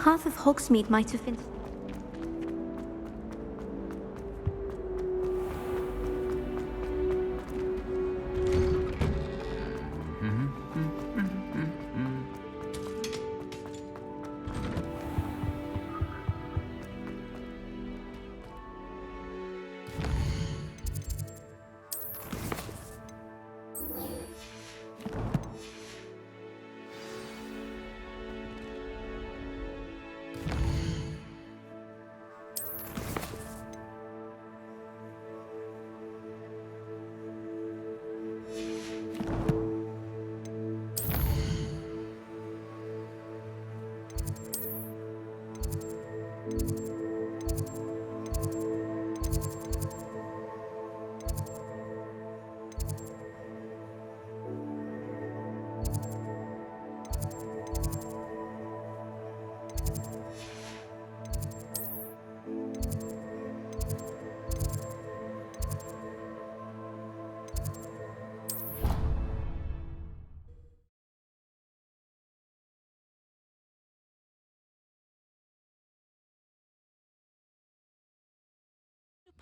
Half of Hogsmeade might have been...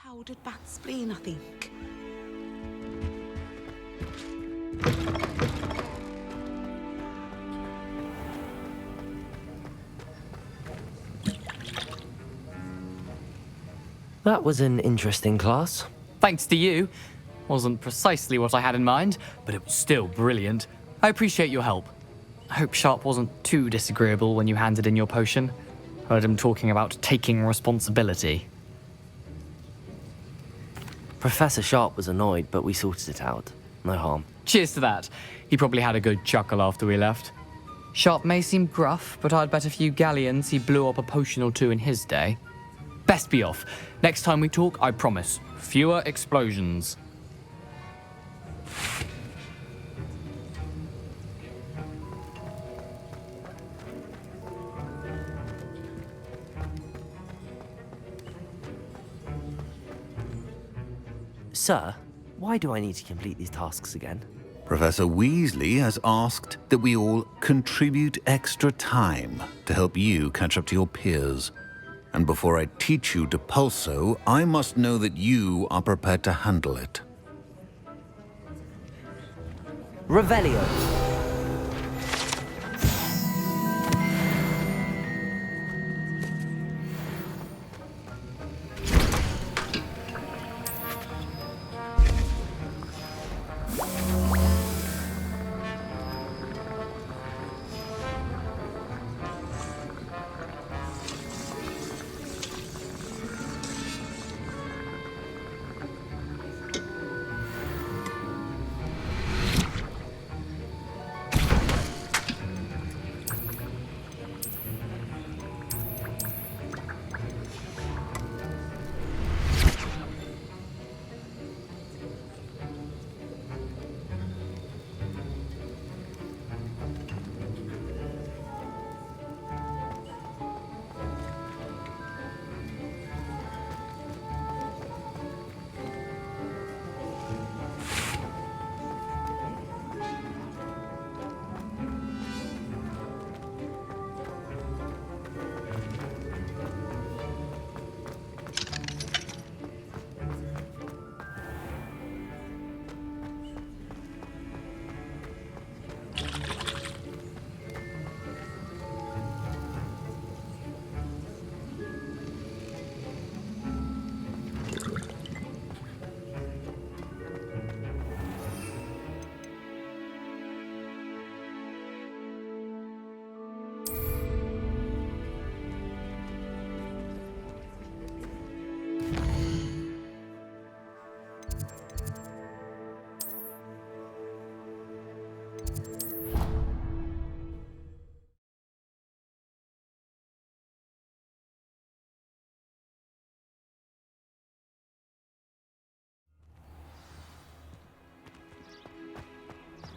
Powdered bat spleen, I think. That was an interesting class. Thanks to you. Wasn't precisely what I had in mind, but it was still brilliant. I appreciate your help. I hope Sharp wasn't too disagreeable when you handed in your potion. Heard him talking about taking responsibility. Professor Sharp was annoyed, but we sorted it out. No harm. Cheers to that. He probably had a good chuckle after we left. Sharp may seem gruff, but I'd bet a few galleons he blew up a potion or two in his day. Best be off. Next time we talk, I promise, fewer explosions. Sir, why do I need to complete these tasks again? Professor Weasley has asked that we all contribute extra time to help you catch up to your peers. And before I teach you to pulso, I must know that you are prepared to handle it. Revelio.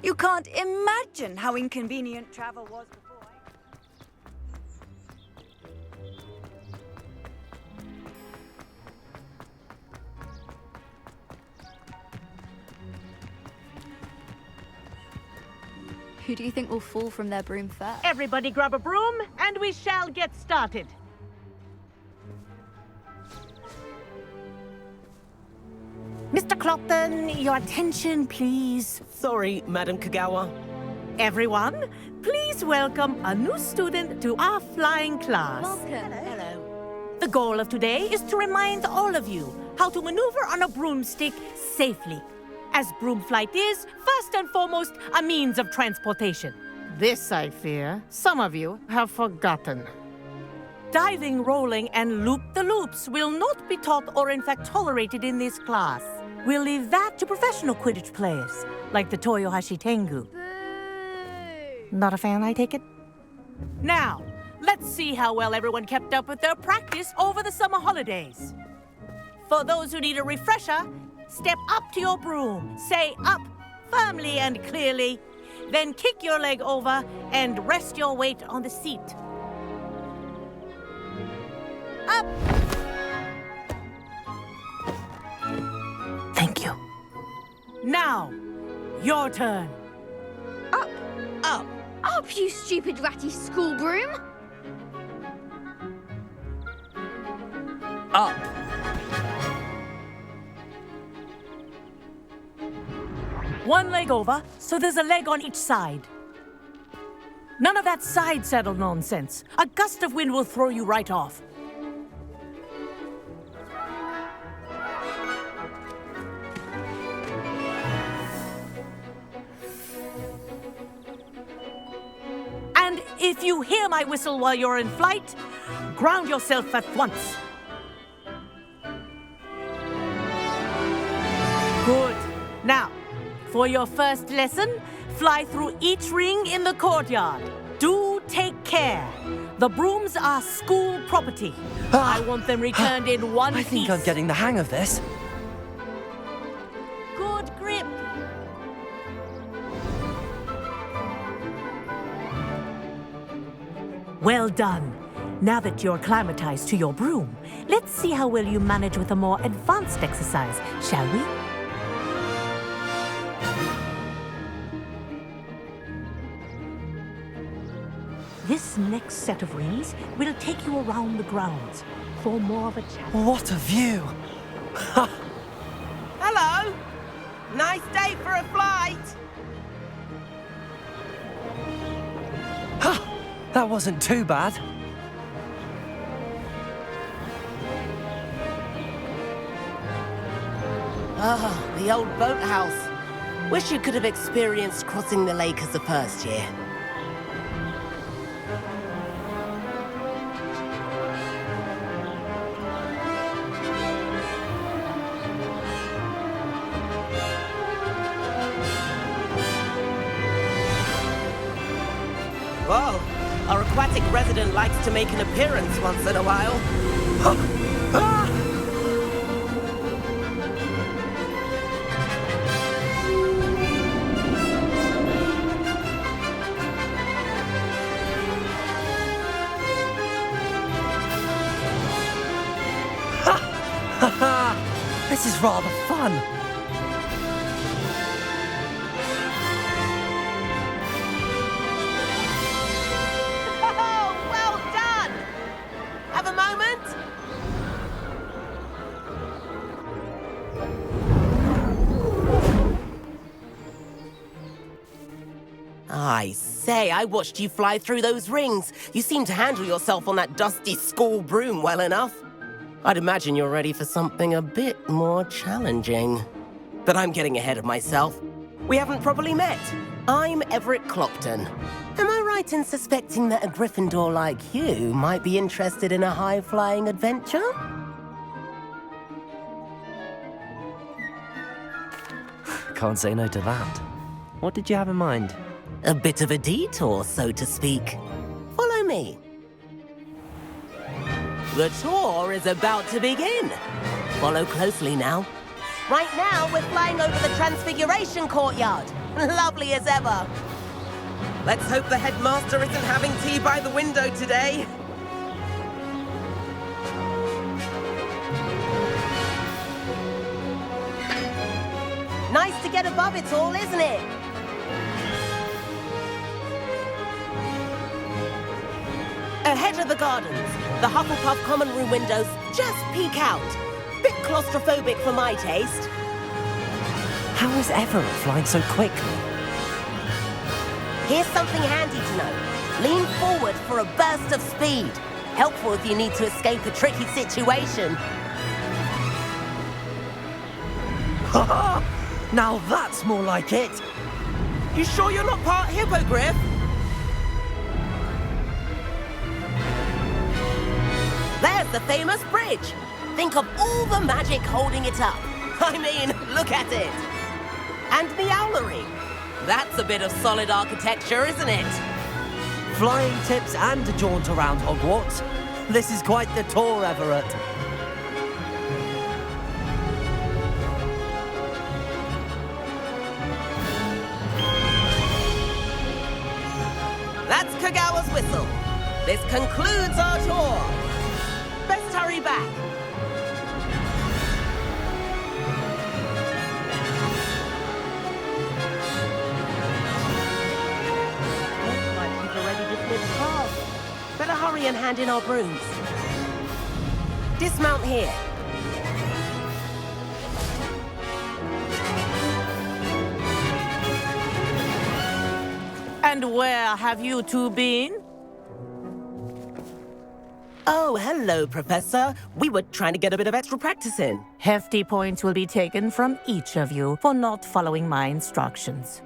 You can't imagine how inconvenient travel was before. Who do you think will fall from their broom first? Everybody grab a broom, and we shall get started. Mr. Clopton, your attention, please. Sorry, Madam Kagawa. Everyone, please welcome a new student to our flying class. Welcome. Hello. The goal of today is to remind all of you how to maneuver on a broomstick safely, as broom flight is, first and foremost, a means of transportation. This, I fear, some of you have forgotten. Diving, rolling, and loop-the-loops will not be taught or in fact tolerated in this class. We'll leave that to professional Quidditch players, like the Toyohashi Tengu. Boo! Not a fan, I take it? Now, let's see how well everyone kept up with their practice over the summer holidays. For those who need a refresher, step up to your broom, say up firmly and clearly, then kick your leg over and rest your weight on the seat. Up! Thank you. Now, your turn. Up! Up! Up, you stupid ratty school broom! Up. One leg over, so there's a leg on each side. None of that side saddle nonsense. A gust of wind will throw you right off. And if you hear my whistle while you're in flight, ground yourself at once. Good. Now, for your first lesson, fly through each ring in the courtyard. Do take care. The brooms are school property. I want them returned in one piece. I think I'm getting the hang of this. Good grip. Well done. Now that you're acclimatized to your broom, let's see how well you manage with a more advanced exercise, shall we? This next set of rings will take you around the grounds for more of a challenge. What a view! Hello. Nice day for a flight. That wasn't too bad. Ah, the old boathouse. Wish you could have experienced crossing the lake as a first year. Whoa, our aquatic resident likes to make an appearance once in a while. This is rather fun. Oh, well done! Have a moment? I say, I watched you fly through those rings. You seem to handle yourself on that dusty school broom well enough. I'd imagine you're ready for something a bit more challenging. But I'm getting ahead of myself. We haven't properly met. I'm Everett Clopton. Am I right in suspecting that a Gryffindor like you might be interested in a high-flying adventure? Can't say no to that. What did you have in mind? A bit of a detour, so to speak. Follow me. The tour is about to begin. Follow closely now. Right now, we're flying over the Transfiguration Courtyard. Lovely as ever. Let's hope the headmaster isn't having tea by the window today. Nice to get above it all, isn't it? Ahead of the gardens, the Hufflepuff common room windows just peek out. Bit claustrophobic for my taste. How is Everett flying so quickly? Here's something handy to know. Lean forward for a burst of speed. Helpful if you need to escape a tricky situation. Haha! Now that's more like it! You sure you're not part hippogriff? There's the famous bridge. Think of all the magic holding it up. I mean, look at it. And the owlery. That's a bit of solid architecture, isn't it? Flying tips and a jaunt around Hogwarts. This is quite the tour, Everett. That's Kagawa's whistle. This concludes our tour. Best hurry back. Looks like she's already dismissed class. Better hurry and hand in our brooms. Dismount here. And where have you two been? Oh, hello, Professor. We were trying to get a bit of extra practice in. Hefty points will be taken from each of you for not following my instructions.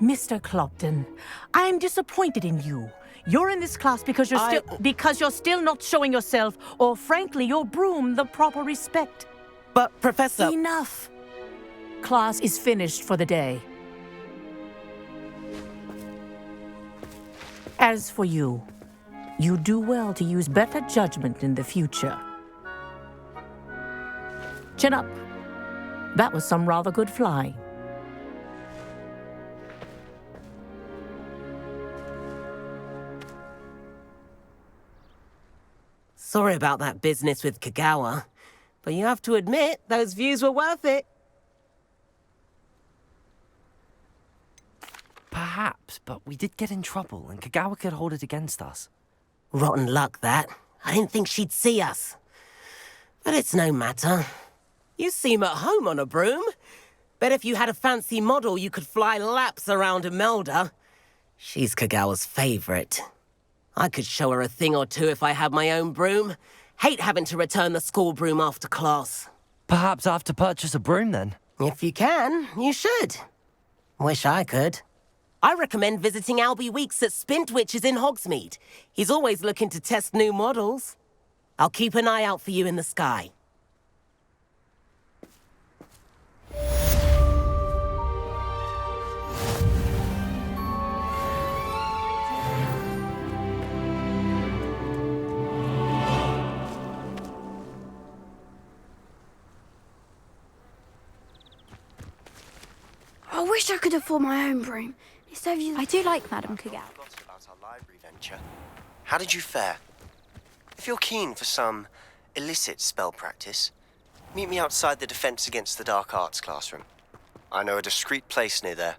Mr. Clopton, I'm disappointed in you. You're in this class because you're still not showing yourself, or frankly, your broom the proper respect. But, Professor... Enough. Class is finished for the day. As for you, you do well to use better judgment in the future. Chin up. That was some rather good flying. Sorry about that business with Kagawa, but you have to admit, those views were worth it. Perhaps, but we did get in trouble, and Kagawa could hold it against us. Rotten luck, that. I didn't think she'd see us. But it's no matter. You seem at home on a broom. Bet if you had a fancy model, you could fly laps around Imelda. She's Kagawa's favorite. I could show her a thing or two if I had my own broom. Hate having to return the school broom after class. Perhaps I have to purchase a broom then. If you can, you should. Wish I could. I recommend visiting Albie Weeks at Spintwitches in Hogsmeade. He's always looking to test new models. I'll keep an eye out for you in the sky. I wish I could afford my own broom. I do like Madame Kagawa. About our library venture. How did you fare? If you're keen for some illicit spell practice, meet me outside the Defense Against the Dark Arts classroom. I know a discreet place near there.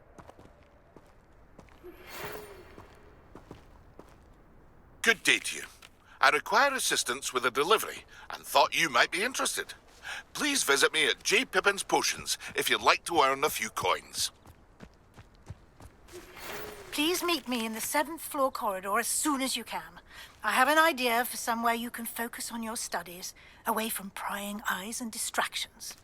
Good day to you. I require assistance with a delivery and thought you might be interested. Please visit me at J. Pippin's Potions if you'd like to earn a few coins. Please meet me in the 7th floor corridor as soon as you can. I have an idea for somewhere you can focus on your studies, away from prying eyes and distractions.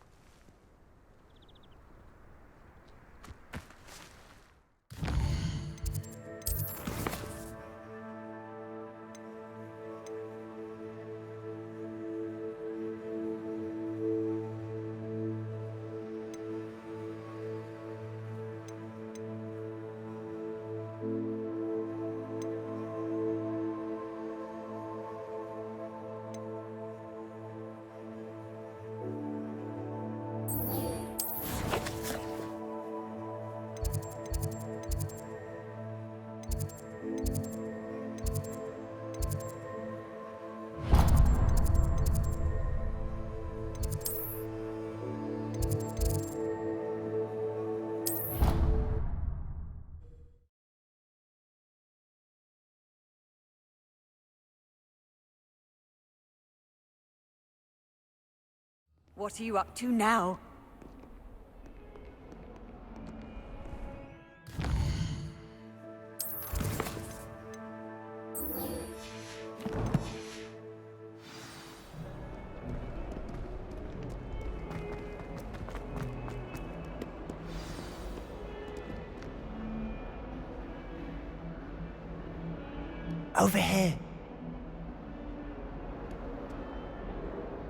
What are you up to now? Over here.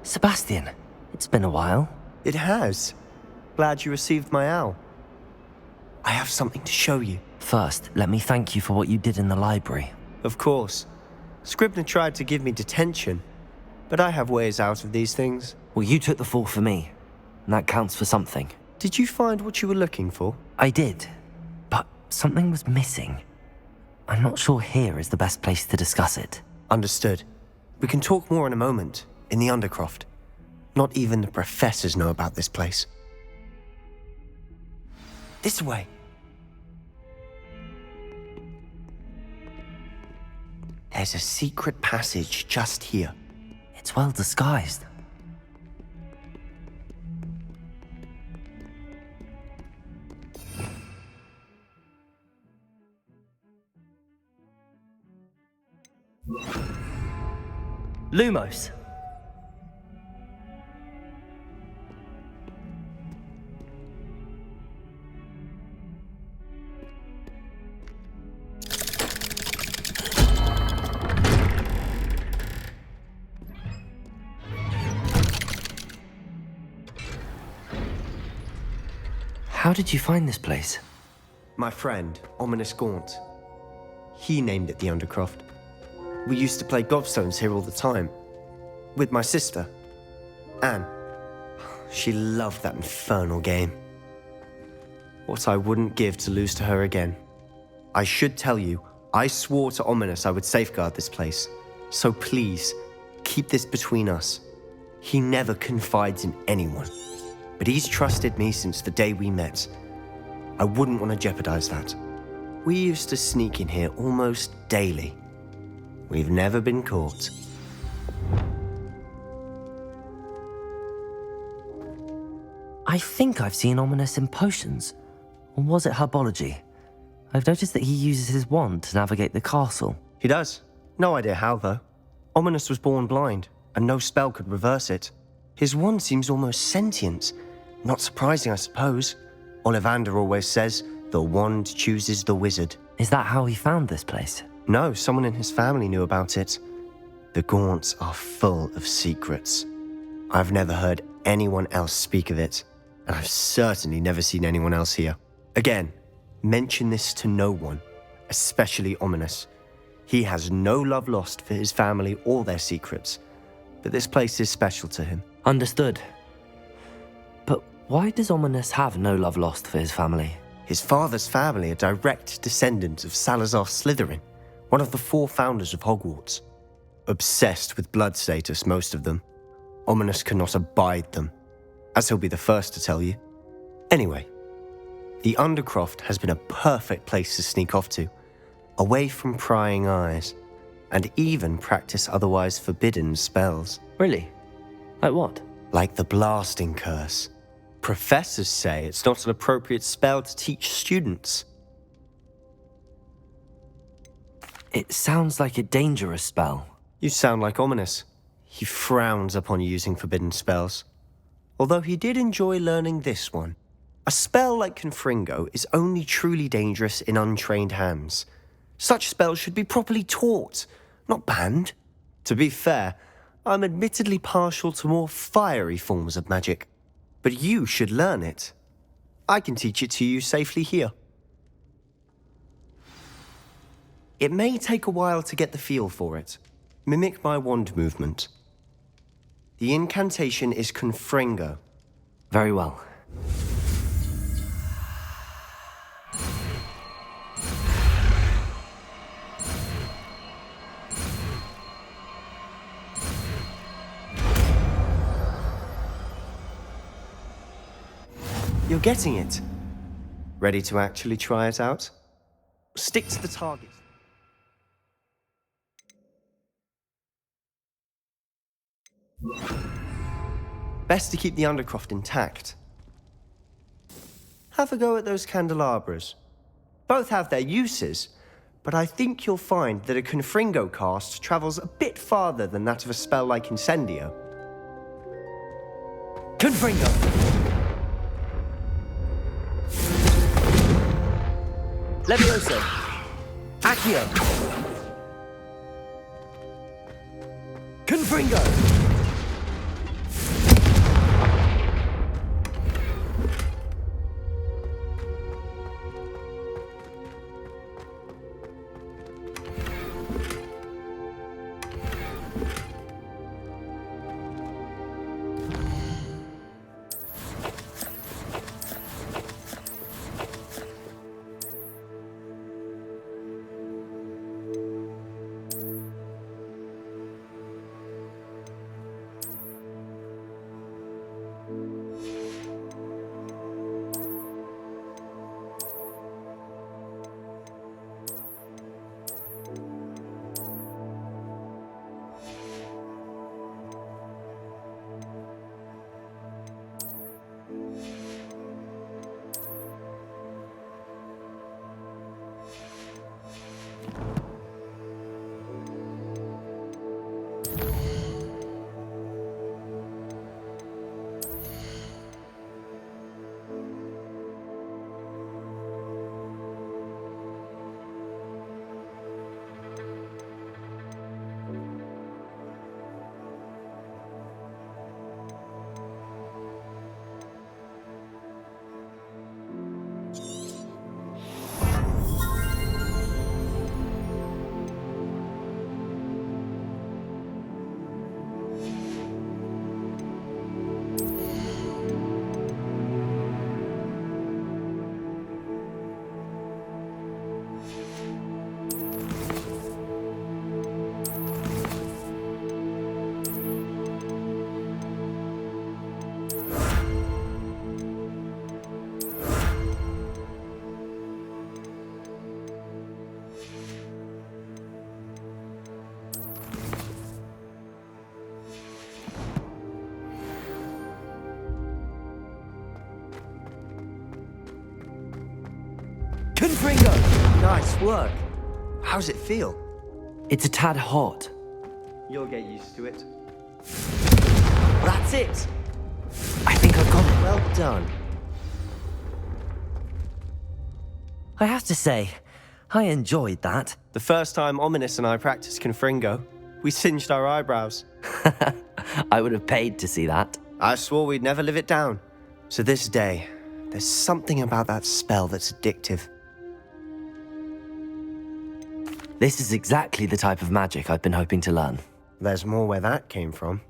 Sebastian, it's been a while. It has. Glad you received my owl. I have something to show you. First, let me thank you for what you did in the library. Of course. Scribner tried to give me detention, but I have ways out of these things. Well, you took the fall for me, and that counts for something. Did you find what you were looking for? I did, but something was missing. I'm not sure here is the best place to discuss it. Understood. We can talk more in a moment, in the Undercroft. Not even the professors know about this place. This way. There's a secret passage just here. It's well disguised. Lumos. How did you find this place? My friend, Ominous Gaunt. He named it the Undercroft. We used to play gobstones here all the time. With my sister, Anne. She loved that infernal game. What I wouldn't give to lose to her again. I should tell you, I swore to Ominous I would safeguard this place. So please, keep this between us. He never confides in anyone. But he's trusted me since the day we met. I wouldn't want to jeopardize that. We used to sneak in here almost daily. We've never been caught. I think I've seen Ominous in potions. Or was it herbology? I've noticed that he uses his wand to navigate the castle. He does. No idea how, though. Ominous was born blind, and no spell could reverse it. His wand seems almost sentient. Not surprising, I suppose. Ollivander always says, the wand chooses the wizard. Is that how he found this place? No, someone in his family knew about it. The Gaunts are full of secrets. I've never heard anyone else speak of it, and I've certainly never seen anyone else here. Again, mention this to no one, especially Ominous. He has no love lost for his family or their secrets, but this place is special to him. Understood. But why does Ominous have no love lost for his family? His father's family are direct descendants of Salazar Slytherin, one of the 4 founders of Hogwarts. Obsessed with blood status, most of them. Ominous cannot abide them, as he'll be the first to tell you. Anyway, the Undercroft has been a perfect place to sneak off to, away from prying eyes, and even practice otherwise forbidden spells. Really? Like what? Like the blasting curse. Professors say it's not an appropriate spell to teach students. It sounds like a dangerous spell. You sound like Ominous. He frowns upon using forbidden spells. Although he did enjoy learning this one. A spell like Confringo is only truly dangerous in untrained hands. Such spells should be properly taught, not banned. To be fair, I'm admittedly partial to more fiery forms of magic. But you should learn it. I can teach it to you safely here. It may take a while to get the feel for it. Mimic my wand movement. The incantation is Confringo. Very well. You're getting it. Ready to actually try it out? Stick to the target. Best to keep the undercroft intact. Have a go at those candelabras. Both have their uses, but I think you'll find that a Confringo cast travels a bit farther than that of a spell like Incendio. Confringo! Levioso! Accio! Confringo! Confringo! Nice work. How's it feel? It's a tad hot. You'll get used to it. That's it! I think I've got it. Well done. I have to say, I enjoyed that. The first time Ominous and I practiced Confringo, we singed our eyebrows. I would have paid to see that. I swore we'd never live it down. So this day, there's something about that spell that's addictive. This is exactly the type of magic I've been hoping to learn. There's more where that came from.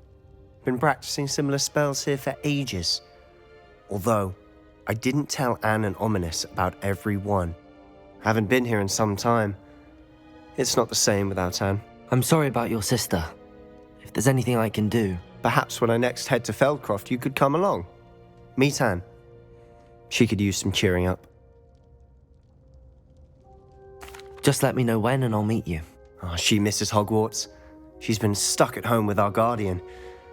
Been practicing similar spells here for ages. Although, I didn't tell Anne and Ominous about every one. Haven't been here in some time. It's not the same without Anne. I'm sorry about your sister. If there's anything I can do... Perhaps when I next head to Feldcroft, you could come along. Meet Anne. She could use some cheering up. Just let me know when and I'll meet you. Oh, she misses Hogwarts. She's been stuck at home with our guardian,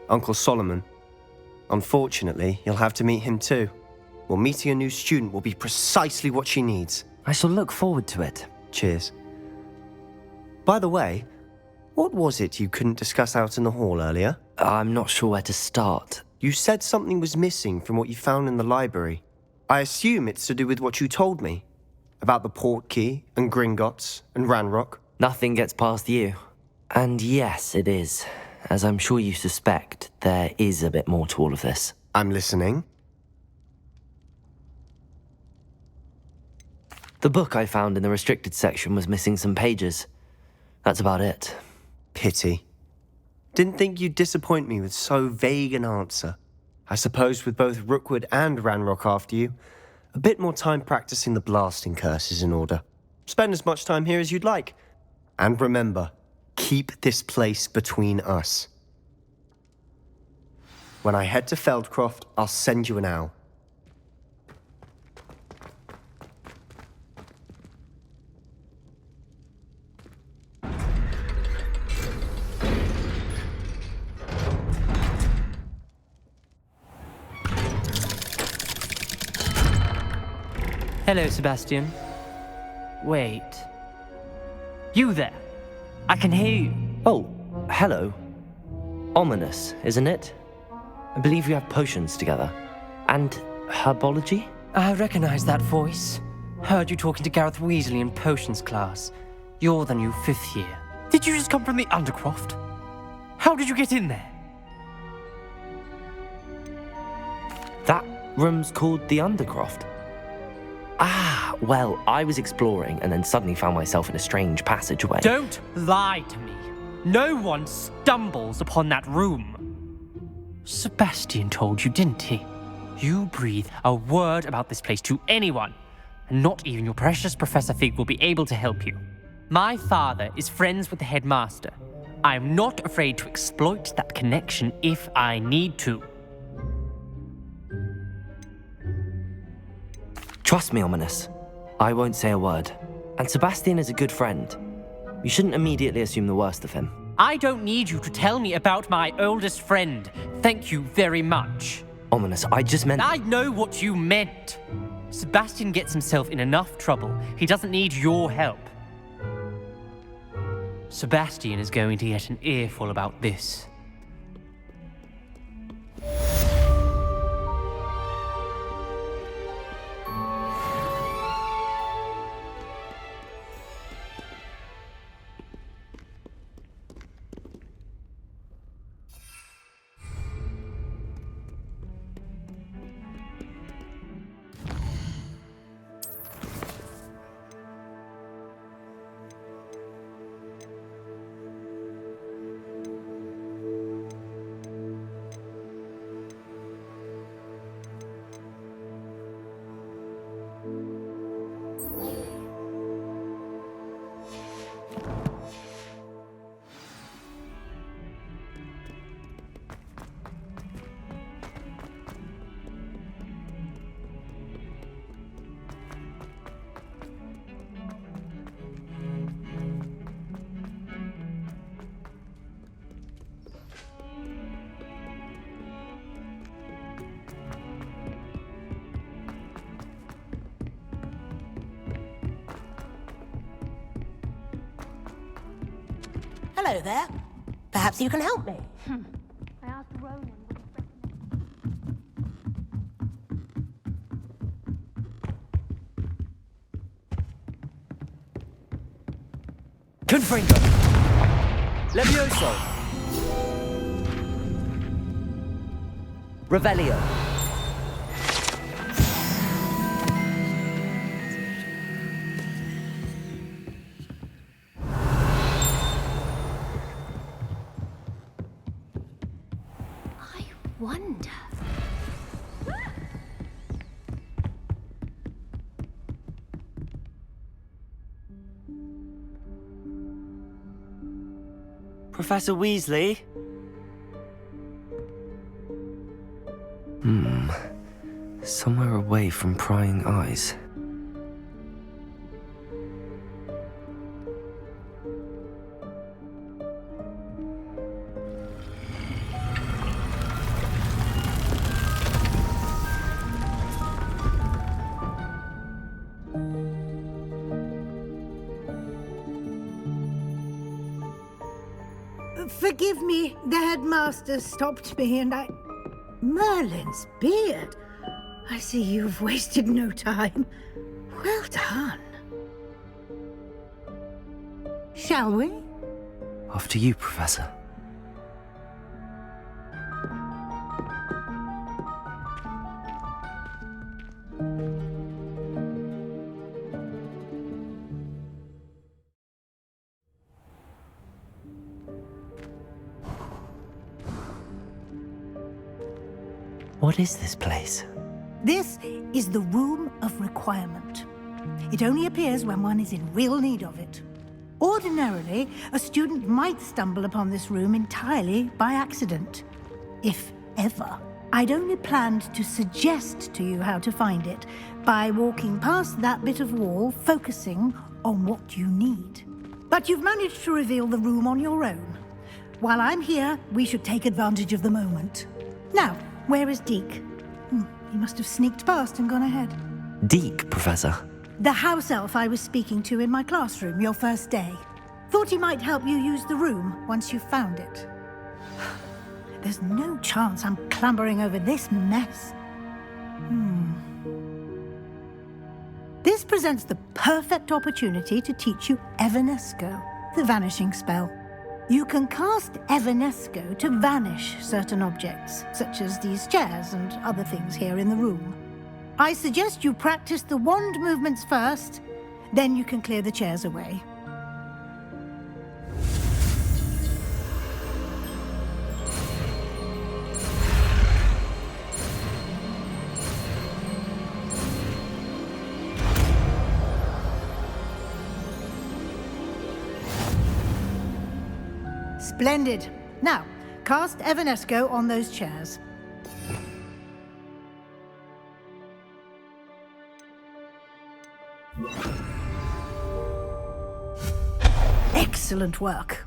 Uncle Solomon. Unfortunately, you'll have to meet him too. Well, meeting a new student will be precisely what she needs. I shall look forward to it. Cheers. By the way, what was it you couldn't discuss out in the hall earlier? I'm not sure where to start. You said something was missing from what you found in the library. I assume it's to do with what you told me. About the Portkey, and Gringotts, and Ranrock. Nothing gets past you. And yes, it is. As I'm sure you suspect, there is a bit more to all of this. I'm listening. The book I found in the restricted section was missing some pages. That's about it. Pity. Didn't think you'd disappoint me with so vague an answer. I suppose with both Rookwood and Ranrock after you, a bit more time practicing the blasting curse is in order. Spend as much time here as you'd like. And remember, keep this place between us. When I head to Feldcroft, I'll send you an owl. Hello, Sebastian. Wait. You there? I can hear you. Oh, hello. Ominous, isn't it? I believe we have potions together. And herbology? I recognize that voice. Heard you talking to Gareth Weasley in potions class. You're the new 5th year. Did you just come from the Undercroft? How did you get in there? That room's called the Undercroft. Ah, well, I was exploring and then suddenly found myself in a strange passageway. Don't lie to me. No one stumbles upon that room. Sebastian told you, didn't he? You breathe a word about this place to anyone, and not even your precious Professor Fig will be able to help you. My father is friends with the headmaster. I'm not afraid to exploit that connection if I need to. Trust me, Ominous. I won't say a word. And Sebastian is a good friend. You shouldn't immediately assume the worst of him. I don't need you to tell me about my oldest friend. Thank you very much. Ominous, I just meant... I know what you meant. Sebastian gets himself in enough trouble. He doesn't need your help. Sebastian is going to get an earful about this. Hello there. Perhaps you can help me. I asked Ronan. Confringo! Levioso! Revelio! Wonder. Professor Weasley? Somewhere away from prying eyes. Forgive me, the headmaster stopped me and I... Merlin's beard. I see you've wasted no time. Well done. Shall we? After you, Professor. What is this place? This is the Room of Requirement. It only appears when one is in real need of it. Ordinarily, a student might stumble upon this room entirely by accident, if ever. I'd only planned to suggest to you how to find it by walking past that bit of wall, focusing on what you need. But you've managed to reveal the room on your own. While I'm here, we should take advantage of the moment. Now, where is Deke? He must have sneaked past and gone ahead. Deke, Professor. The house elf I was speaking to in my classroom your first day. Thought he might help you use the room once you found it. There's no chance I'm clambering over this mess. This presents the perfect opportunity to teach you Evanesco, the vanishing spell. You can cast Evanesco to vanish certain objects, such as these chairs and other things here in the room. I suggest you practice the wand movements first, then you can clear the chairs away. Splendid. Now, cast Evanesco on those chairs. Excellent work.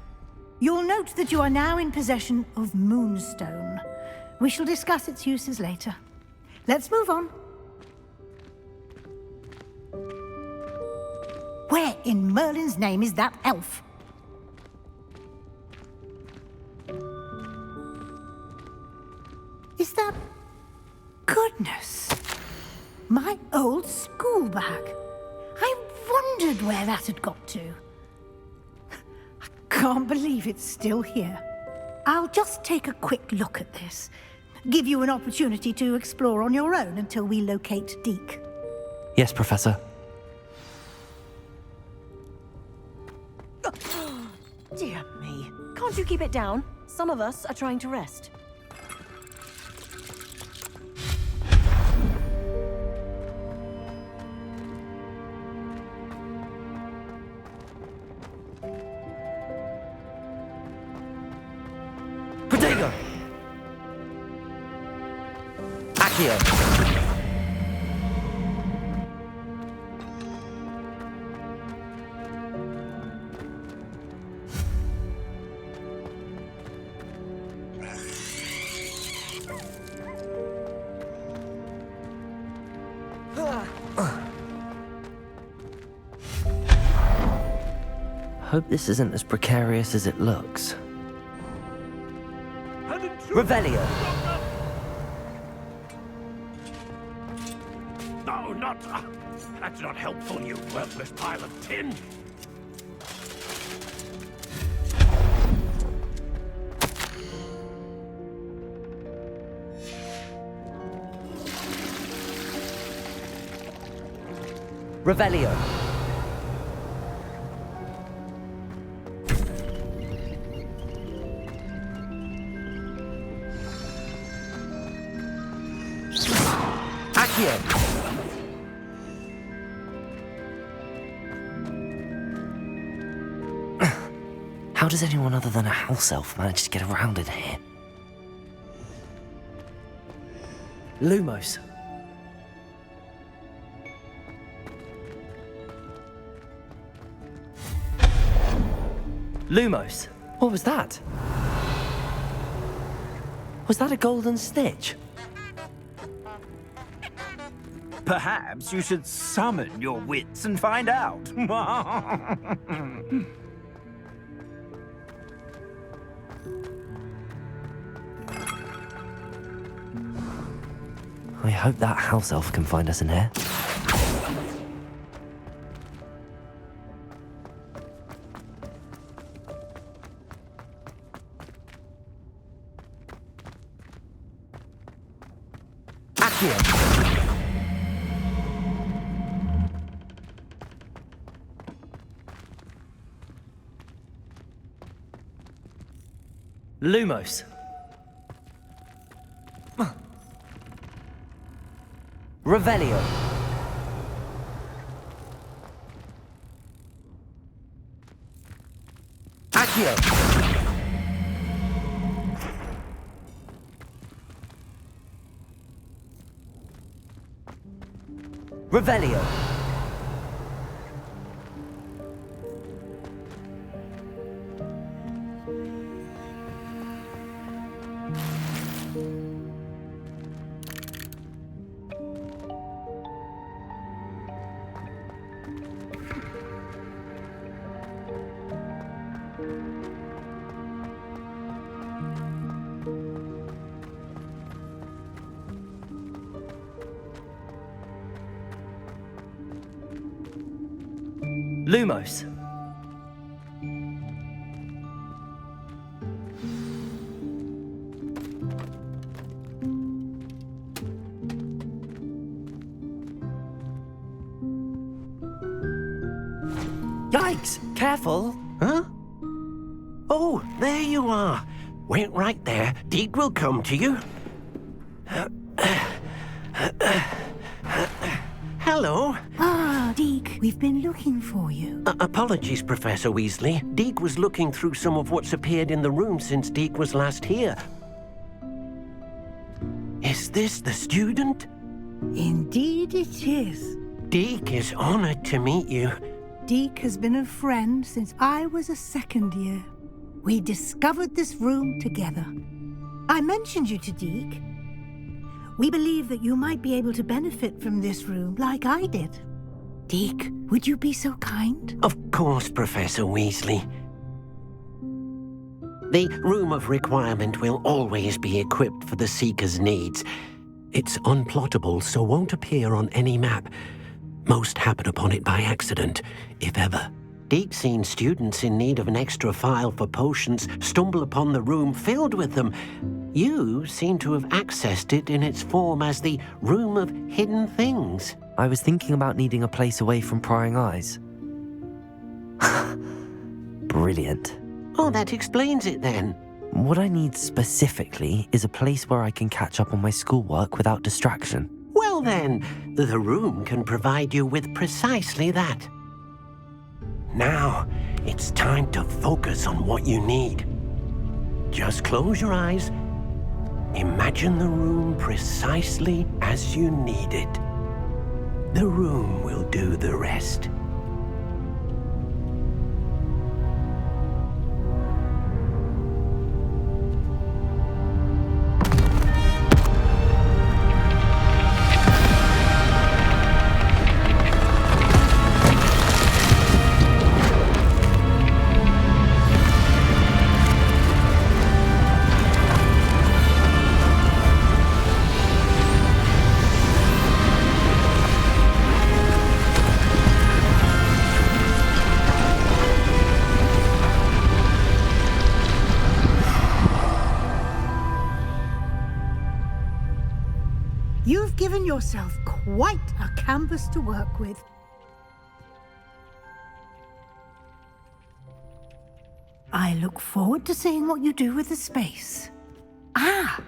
You'll note that you are now in possession of Moonstone. We shall discuss its uses later. Let's move on. Where in Merlin's name is that elf? Is that... Goodness! My old school bag. I wondered where that had got to. I can't believe it's still here. I'll just take a quick look at this. Give you an opportunity to explore on your own until we locate Deke. Yes, Professor. Dear me. Can't you keep it down? Some of us are trying to rest. Diagon! Accio! Hope this isn't as precarious as it looks. Revelio! No, not... that's not helpful, you worthless pile of tin. Revelio! How does anyone other than a house elf manage to get around in here? Lumos. Lumos. What was that? Was that a golden stitch? Perhaps you should summon your wits and find out. I hope that house elf can find us in here. Accio! Lumos. Revelio. Accio. Revelio. Lumos. Yikes! Careful. Huh? Oh, there you are. Wait right there. Deek will come to you. Hello. Ah, Deek, we've been looking for you. Apologies, Professor Weasley. Deek was looking through some of what's appeared in the room since Deek was last here. Is this the student? Indeed it is. Deek is honored to meet you. Deek has been a friend since I was a second year. We discovered this room together. I mentioned you to Deek. We believe that you might be able to benefit from this room like I did. Deek, would you be so kind? Of course, Professor Weasley. The Room of Requirement will always be equipped for the Seeker's needs. It's unplottable, so won't appear on any map. Most happen upon it by accident, if ever. Deek's seen students in need of an extra file for potions stumble upon the room filled with them. You seem to have accessed it in its form as the Room of Hidden Things. I was thinking about needing a place away from prying eyes. Brilliant. Oh, that explains it then. What I need specifically is a place where I can catch up on my schoolwork without distraction. Well then, the room can provide you with precisely that. Now, it's time to focus on what you need. Just close your eyes. Imagine the room precisely as you need it. The room will do the rest. You've given yourself quite a canvas to work with. I look forward to seeing what you do with the space. Ah,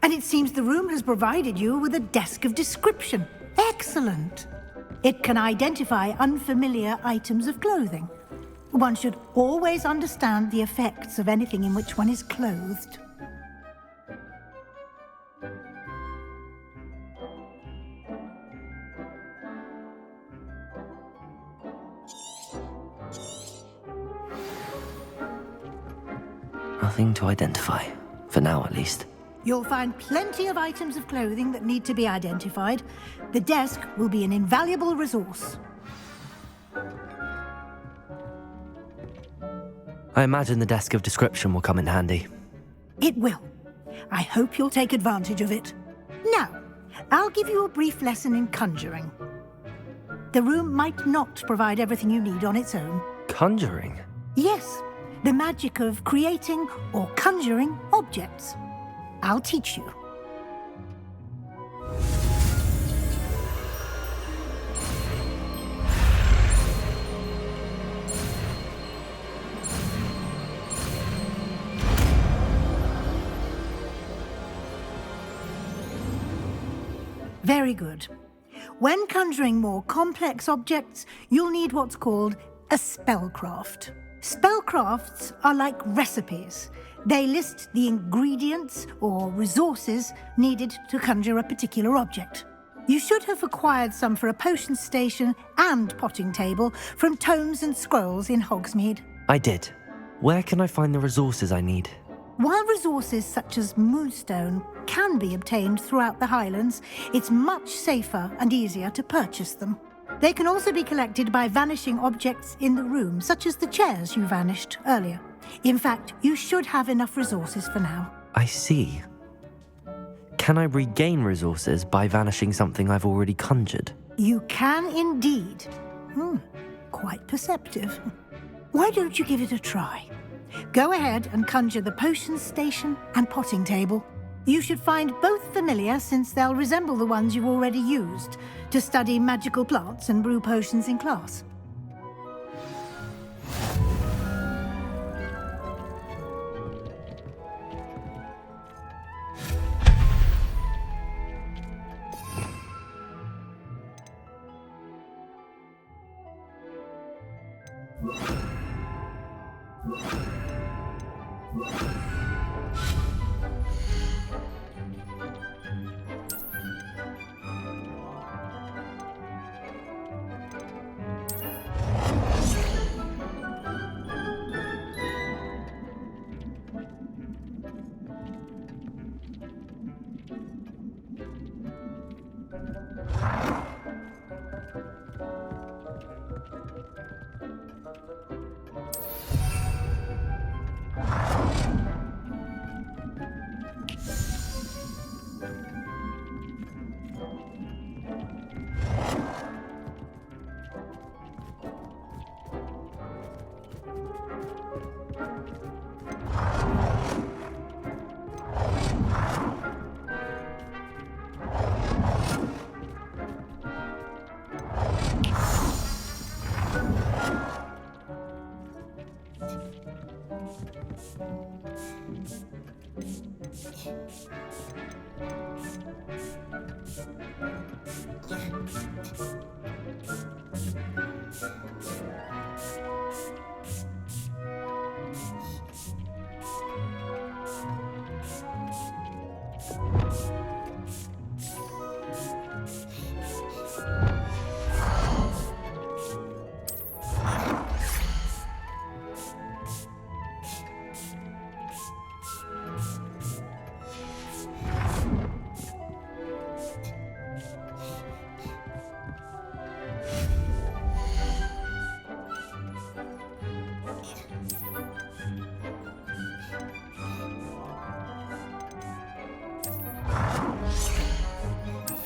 and it seems the room has provided you with a desk of description. Excellent. It can identify unfamiliar items of clothing. One should always understand the effects of anything in which one is clothed. Nothing to identify, for now at least. You'll find plenty of items of clothing that need to be identified. The desk will be an invaluable resource. I imagine the desk of description will come in handy. It will. I hope you'll take advantage of it. Now, I'll give you a brief lesson in conjuring. The room might not provide everything you need on its own. Conjuring? Yes, the magic of creating or conjuring objects. I'll teach you. Very good. When conjuring more complex objects, you'll need what's called a spellcraft. Spellcrafts are like recipes. They list the ingredients or resources needed to conjure a particular object. You should have acquired some for a potion station and potting table from tomes and scrolls in Hogsmeade. I did. Where can I find the resources I need? While resources such as moonstone can be obtained throughout the Highlands, it's much safer and easier to purchase them. They can also be collected by vanishing objects in the room, such as the chairs you vanished earlier. In fact, you should have enough resources for now. I see. Can I regain resources by vanishing something I've already conjured? You can indeed. quite perceptive. Why don't you give it a try? Go ahead and conjure the potions station and potting table. You should find both familiar, since they'll resemble the ones you've already used to study magical plants and brew potions in class.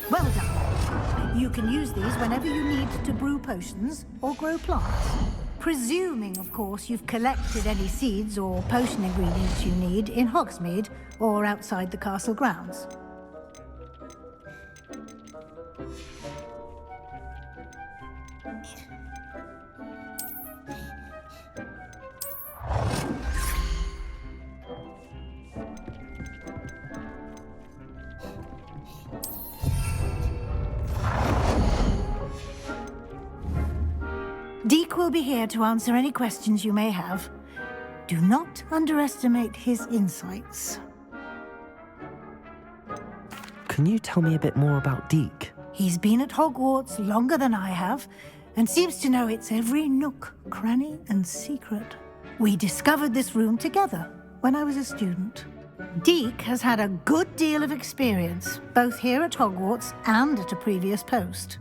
Well done. You can use these whenever you need to brew potions or grow plants. Presuming, of course, you've collected any seeds or potion ingredients you need in Hogsmeade or outside the castle grounds. Deek will be here to answer any questions you may have. Do not underestimate his insights. Can you tell me a bit more about Deek? He's been at Hogwarts longer than I have, and seems to know its every nook, cranny, and secret. We discovered this room together when I was a student. Deek has had a good deal of experience, both here at Hogwarts and at a previous post.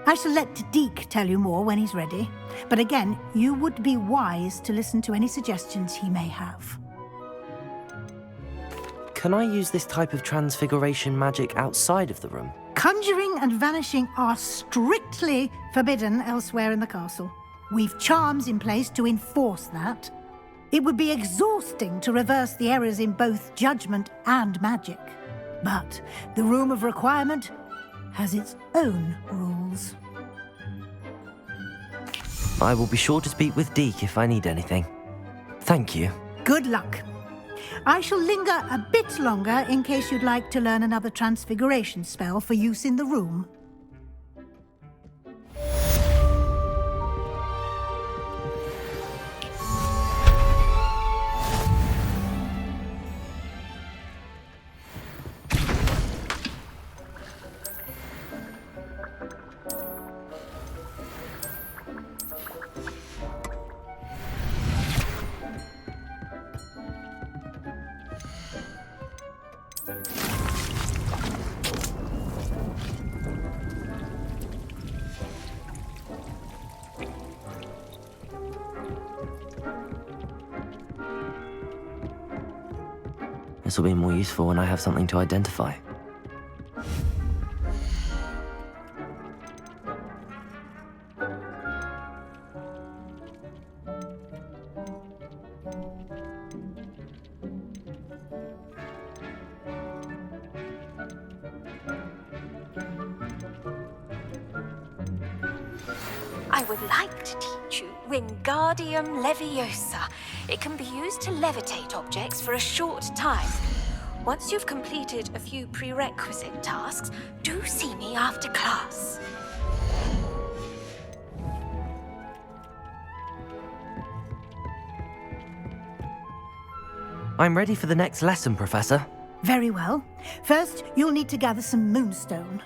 I shall let Deek tell you more when he's ready, but again, you would be wise to listen to any suggestions he may have. Can I use this type of transfiguration magic outside of the room? Conjuring and vanishing are strictly forbidden elsewhere in the castle. We've charms in place to enforce that. It would be exhausting to reverse the errors in both judgment and magic. But the Room of Requirement has its own rules. I will be sure to speak with Deek if I need anything. Thank you. Good luck. I shall linger a bit longer in case you'd like to learn another transfiguration spell for use in the room. This will be more useful when I have something to identify. I would like to teach you Wingardium Leviosa. It can be used to levitate objects for a short time. Once you've completed a few prerequisite tasks, do see me after class. I'm ready for the next lesson, Professor. Very well. First, you'll need to gather some moonstone.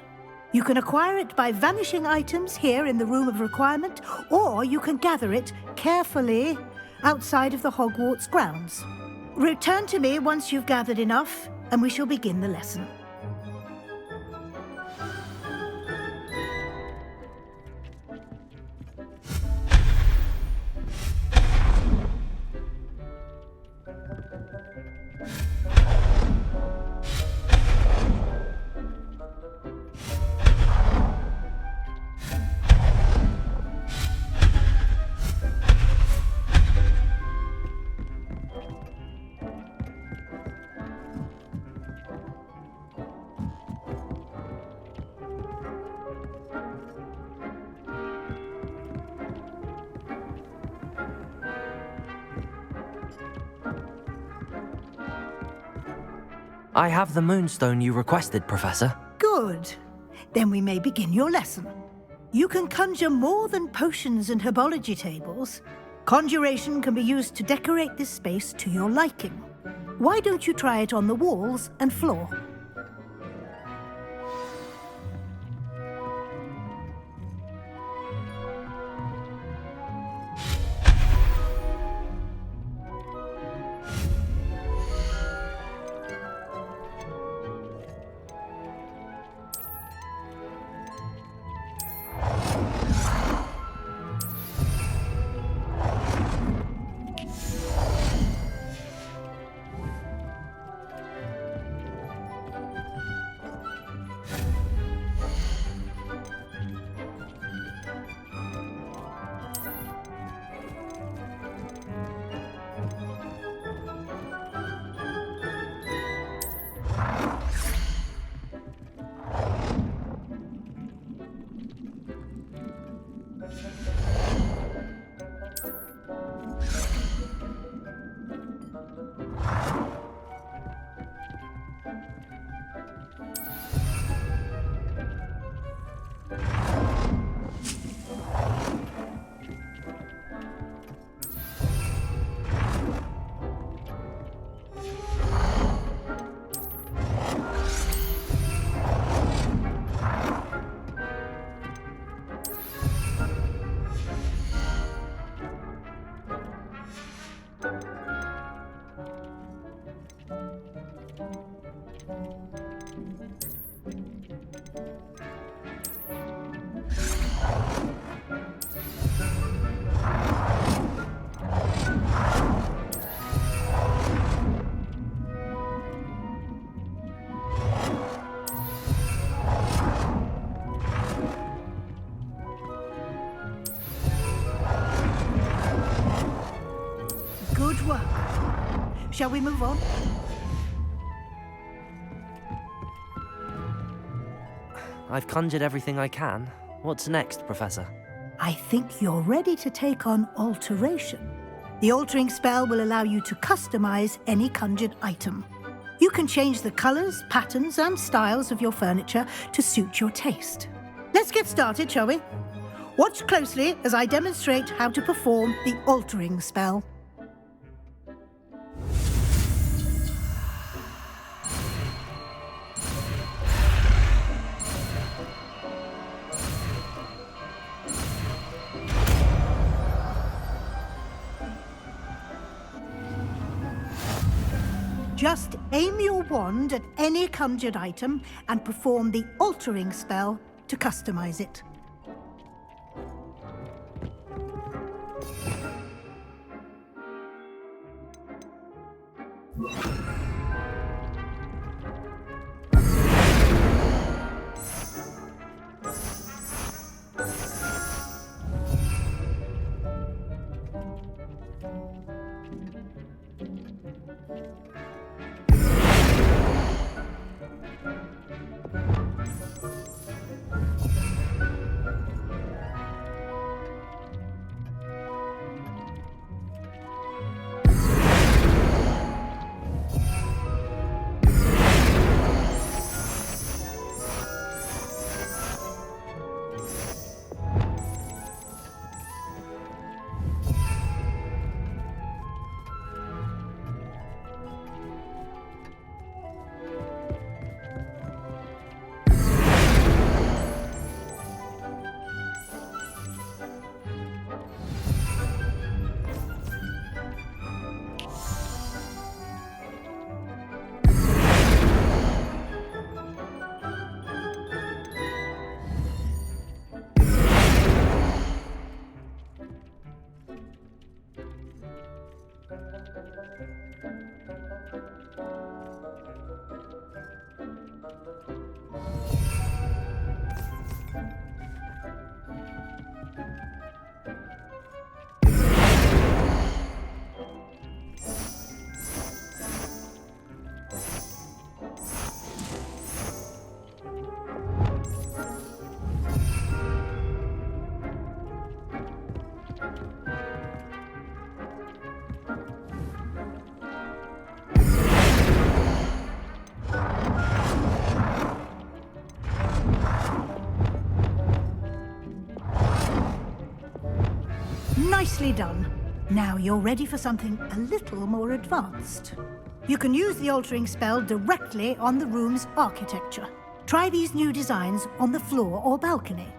You can acquire it by vanishing items here in the Room of Requirement, or you can gather it carefully outside of the Hogwarts grounds. Return to me once you've gathered enough, and we shall begin the lesson. I have the moonstone you requested, Professor. Good. Then we may begin your lesson. You can conjure more than potions and herbology tables. Conjuration can be used to decorate this space to your liking. Why don't you try it on the walls and floor? Good work. Shall we move on? I've conjured everything I can. What's next, Professor? I think you're ready to take on alteration. The altering spell will allow you to customize any conjured item. You can change the colors, patterns, and styles of your furniture to suit your taste. Let's get started, shall we? Watch closely as I demonstrate how to perform the altering spell. Just aim your wand at any conjured item and perform the altering spell to customize it. Nicely done. Now you're ready for something a little more advanced. You can use the altering spell directly on the room's architecture. Try these new designs on the floor or balcony.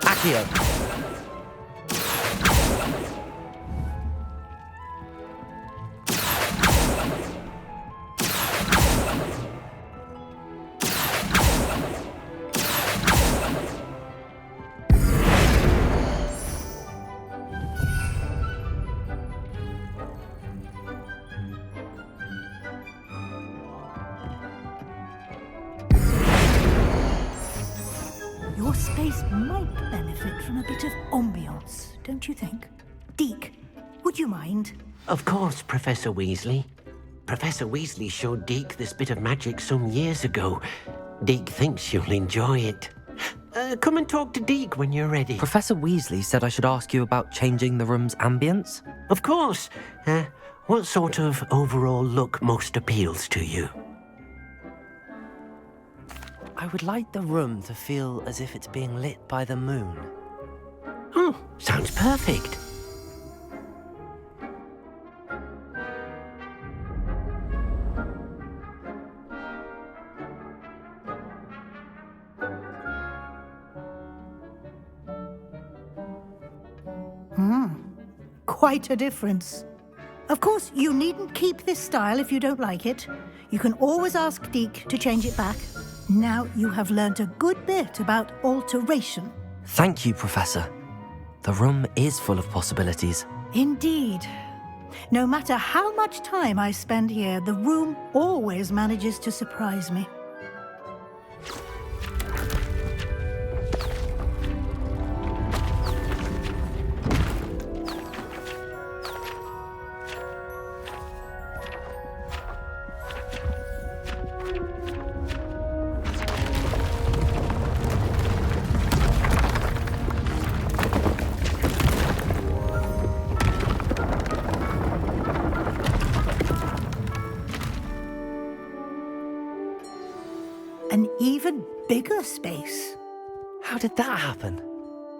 Accio. Your space might benefit from a bit of ambiance, don't you think? Deke, would you mind? Of course, Professor Weasley. Professor Weasley showed Deke this bit of magic some years ago. Deke thinks you'll enjoy it. Come and talk to Deke when you're ready. Professor Weasley said I should ask you about changing the room's ambience. Of course. What sort of overall look most appeals to you? I would like the room to feel as if it's being lit by the moon. Oh, sounds perfect. Quite a difference. Of course, you needn't keep this style if you don't like it. You can always ask Deke to change it back. Now you have learnt a good bit about alteration. Thank you, Professor. The room is full of possibilities. Indeed. No matter how much time I spend here, the room always manages to surprise me. An even bigger space. How did that happen?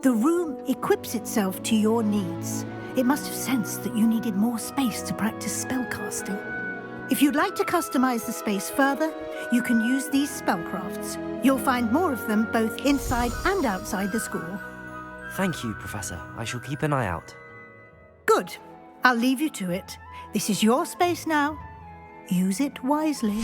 The room equips itself to your needs. It must have sensed that you needed more space to practice spellcasting. If you'd like to customize the space further, you can use these spellcrafts. You'll find more of them both inside and outside the school. Thank you, Professor. I shall keep an eye out. Good. I'll leave you to it. This is your space now. Use it wisely.